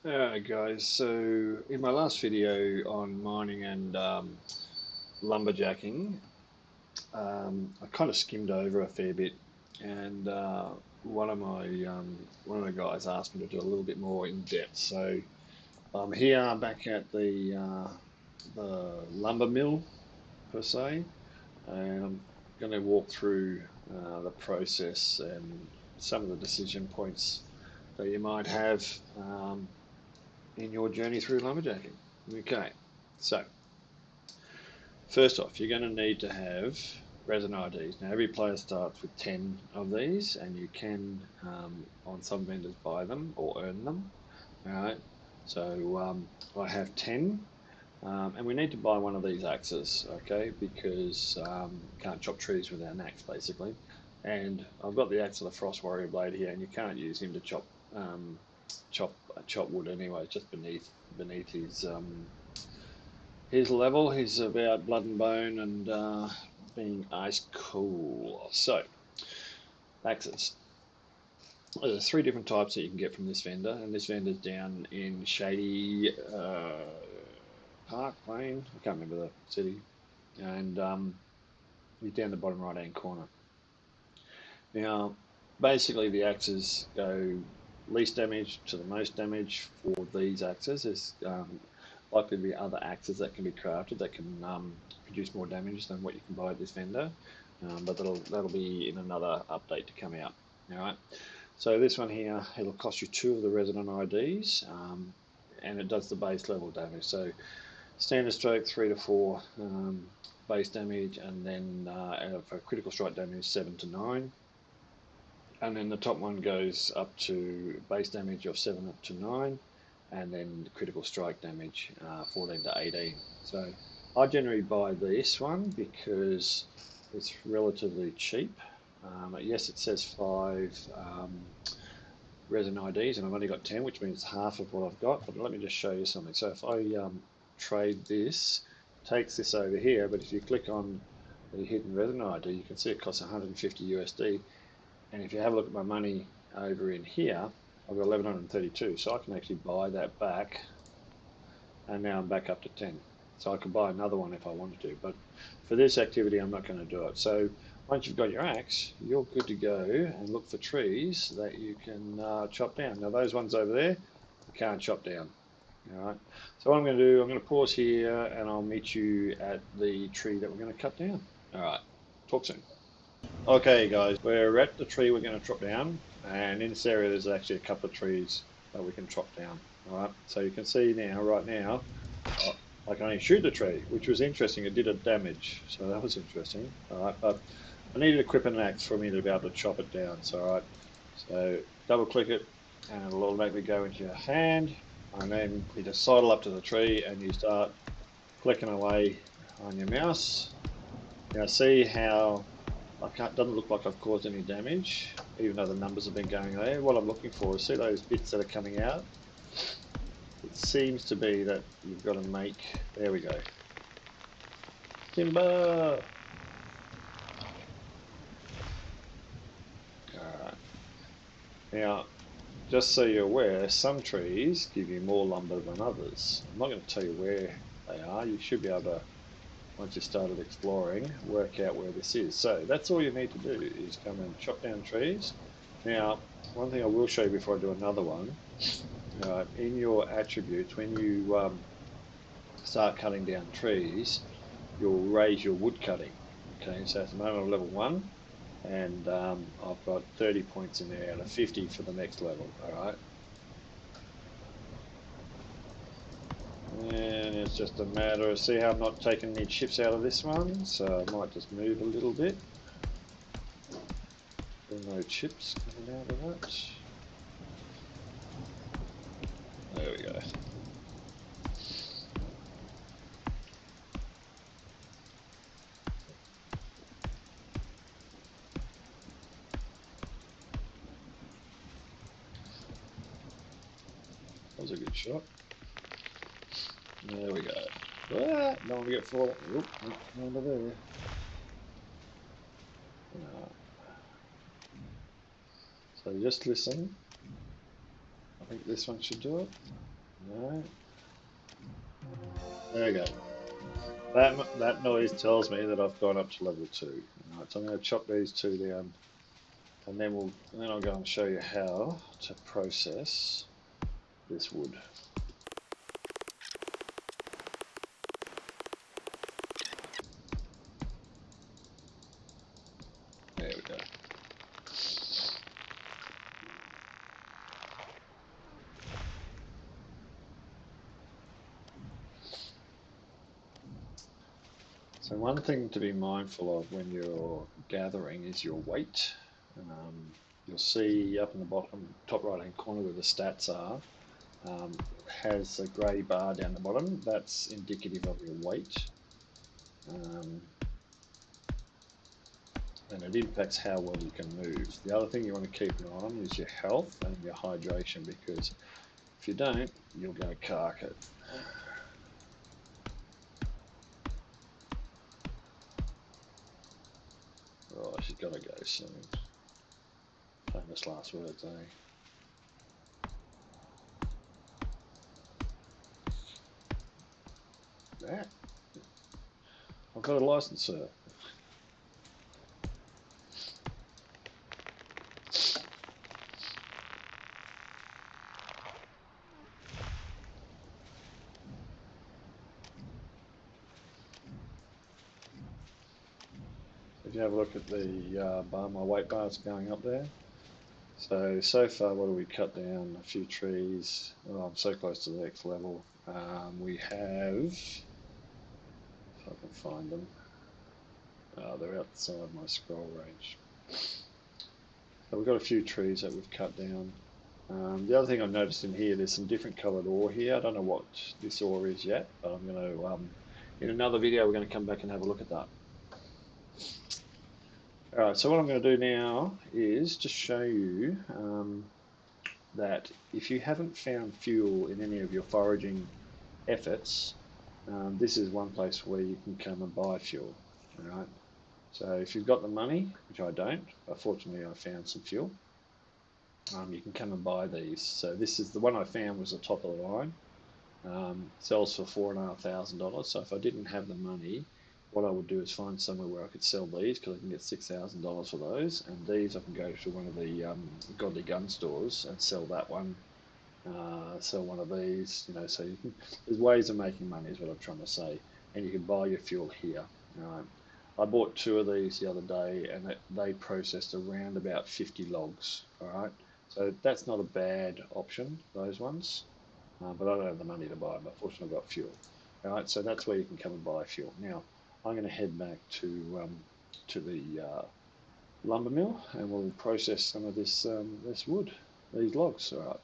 Alright guys, so in my last video on mining and lumberjacking, I kind of skimmed over a fair bit, and one of the guys asked me to do a little bit more in depth. So I'm here back at the lumber mill per se, and I'm going to walk through the process and some of the decision points that you might have in your journey through lumberjacking. Okay, so first off, you're going to need to have resin IDs. Now, every player starts with 10 of these, and you can, on some vendors, buy them or earn them. All right, so I have 10, and we need to buy one of these axes, okay, because can't chop trees without an axe, basically. And I've got the axe of the Frost Warrior blade here, and you can't use him to um, chop wood anyway. Just beneath his level. He's about blood and bone and being ice cool. So axes. There's three different types that you can get from this vendor, and this vendor's down in Shady Park Lane. I can't remember the city, and he's down the bottom right hand corner. Now, basically, the axes go least damage to the most damage for these axes. There's likely to be other axes that can be crafted that can produce more damage than what you can buy at this vendor, but that'll be in another update to come out. All right. So this one here, it'll cost you 2 of the resident IDs, and it does the base level damage. So standard stroke 3 to 4 base damage, and then for critical strike damage 7 to 9. And then the top one goes up to base damage of 7 up to 9, and then critical strike damage 14 to 18. So I generally buy this one because it's relatively cheap. Yes, it says 5 resin IDs, and I've only got 10, which means half of what I've got. But let me just show you something. So if I trade this, it takes this over here, but if you click on the hidden resin ID, you can see it costs 150 USD. And if you have a look at my money over in here, I've got 1132, so I can actually buy that back, and now I'm back up to 10. So I could buy another one if I wanted to, but for this activity I'm not going to do it. So once you've got your axe, you're good to go and look for trees that you can chop down. Now those ones over there, you can't chop down. All right. So what I'm going to do, I'm going to pause here, and I'll meet you at the tree that we're going to cut down. All right. Talk soon. Okay guys, we're at the tree we're going to chop down, and in this area there's actually a couple of trees that we can chop down. Alright, so you can see now, right now, I can only shoot the tree, which was interesting. It did a damage, so that was interesting. Alright, but I needed to equip an axe for me to be able to chop it down. So alright, so double click it and it'll automatically go into your hand, and then you just sidle up to the tree and you start clicking away on your mouse. Now see how doesn't look like I've caused any damage, even though the numbers have been going there. What I'm looking for is, see those bits that are coming out? It seems to be that you've got to make, there we go. Timber! Alright. Now, just so you're aware, some trees give you more lumber than others. I'm not going to tell you where they are. You should be able to, once you started exploring, work out where this is. So that's all you need to do, is come and chop down trees. Now, one thing I will show you before I do another one, in your attributes, when you start cutting down trees, you'll raise your wood cutting. Okay, so at the moment I'm level 1, and I've got 30 points in there out of 50 for the next level. Alright. And it's just a matter of, see how I'm not taking any chips out of this one, so I might just move a little bit. There's no chips coming out of that. There we go. That was a good shot. There we go. Ah, don't want to get full. Oop, over there. So just listen. I think this one should do it. No. There we go. That noise tells me that I've gone up to level 2. Alright, so I'm going to chop these two down, and then I'll go and show you how to process this wood. There we go. So one thing to be mindful of when you're gathering is your weight. You'll see up in the bottom, top right hand corner where the stats are, has a grey bar down the bottom. That's indicative of your weight. And it impacts how well you can move. The other thing you want to keep an eye on is your health and your hydration, because if you don't, you'll go cark it. Oh, she's got to go soon. Famous last words, eh? That? I've got a license, sir. If you have a look at the bar, my weight bar's going up there. So far, what have we cut down? A few trees. Oh, I'm so close to the next level. We have, if I can find them, they're outside my scroll range. So we've got a few trees that we've cut down. The other thing I've noticed in here, there's some different coloured ore here. I don't know what this ore is yet, but I'm going to, in another video, we're going to come back and have a look at that. Alright, so what I'm going to do now is just show you that if you haven't found fuel in any of your foraging efforts, this is one place where you can come and buy fuel. Alright, so if you've got the money, which I don't, but fortunately I found some fuel, you can come and buy these. So this is the one I found, was the top of the line. Sells for $4,500. So if I didn't have the money, what I would do is find somewhere where I could sell these, because I can get $6,000 for those, and these I can go to one of the godly gun stores and sell that one. Sell one of these, so you can. There's ways of making money, is what I'm trying to say, and you can buy your fuel here. I bought 2 of these the other day, and they processed around about 50 logs. All right, so that's not a bad option, those ones. But I don't have the money to buy them. But fortunately, I've got fuel. All right, so that's where you can come and buy fuel. Now, I'm going to head back to the lumber mill, and we'll process some of this wood, these logs. All right,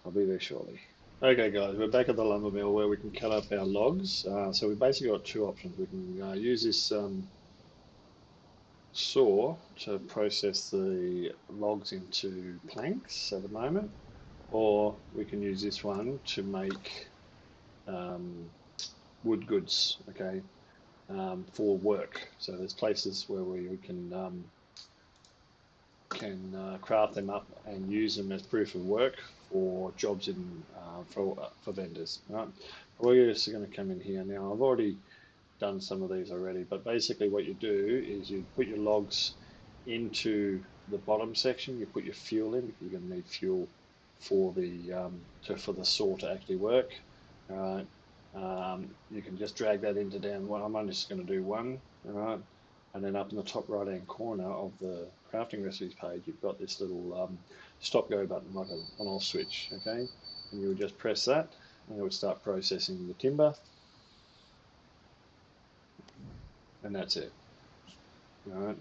I'll be there shortly. Okay, guys, we're back at the lumber mill where we can cut up our logs. So we've basically got 2 options. We can use this saw to process the logs into planks at the moment, or we can use this one to make wood goods, okay, for work. So there's places where we can craft them up and use them as proof of work for jobs in for vendors. Right? We're just going to come in here now. I've already done some of these already, but basically what you do is you put your logs into the bottom section. You put your fuel in, because you're going to need fuel for the saw to actually work. All right. You can just drag that into down one. I'm just going to do one. All right. And then up in the top right hand corner of the crafting recipes page, you've got this little stop go button, like an on-off switch. Okay. And you would just press that, and it would start processing the timber. And that's it. All right.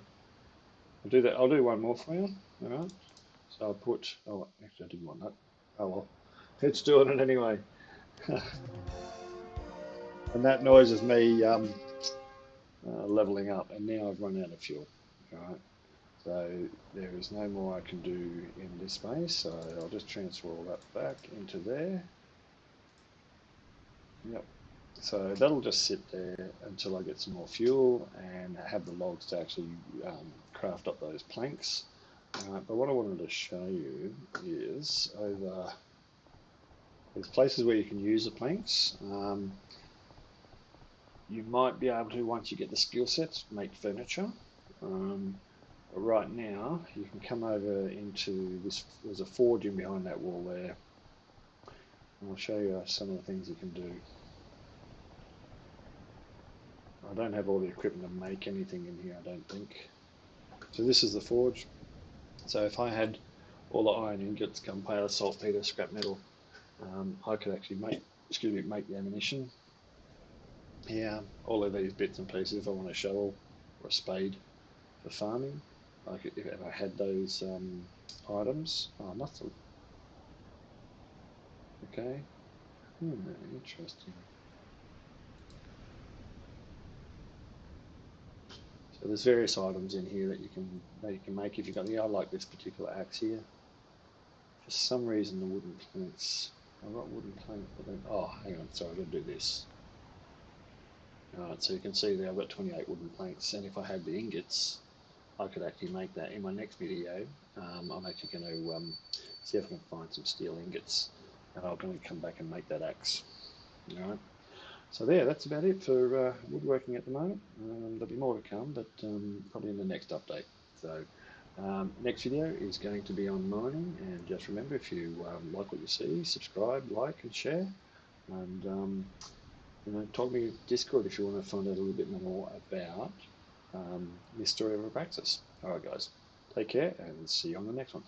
I'll do that. I'll do one more for you. All right. So I'll put. Oh, actually, I didn't want that. Oh well. It's doing it anyway. And that noise is me leveling up. And now I've run out of fuel. All right. So there is no more I can do in this space. So I'll just transfer all that back into there. Yep. So that'll just sit there until I get some more fuel and have the logs to actually craft up those planks. But what I wanted to show you is over There's places where you can use the planks. You might be able to, once you get the skill sets, make furniture. But right now, you can come over into this. There's a forge in behind that wall there. And I'll show you some of the things you can do. I don't have all the equipment to make anything in here, I don't think. So this is the forge. So if I had all the iron ingots, gunpowder, saltpeter, scrap metal, I could actually make the ammunition. Yeah, all of these bits and pieces. If I want a shovel or a spade for farming, if I had those items. Oh, muscle. Okay. Interesting. So there's various items in here that you can make if you've got the. I like this particular axe here. For some reason, the wooden planks. I've got wooden planks, but then hang on. Sorry, I've got to do this. Alright, so you can see there I've got 28 wooden planks, and if I had the ingots, I could actually make that. In my next video, I'm actually going to see if I can find some steel ingots, and I'm going to come back and make that axe. Alright, so that's about it for woodworking at the moment. There'll be more to come, but probably in the next update. So next video is going to be on mining, and just remember, if you like what you see, subscribe, like and share, and talk to me in Discord if you want to find out a little bit more about Myths Story of Abaraxas. Alright guys, take care and see you on the next one.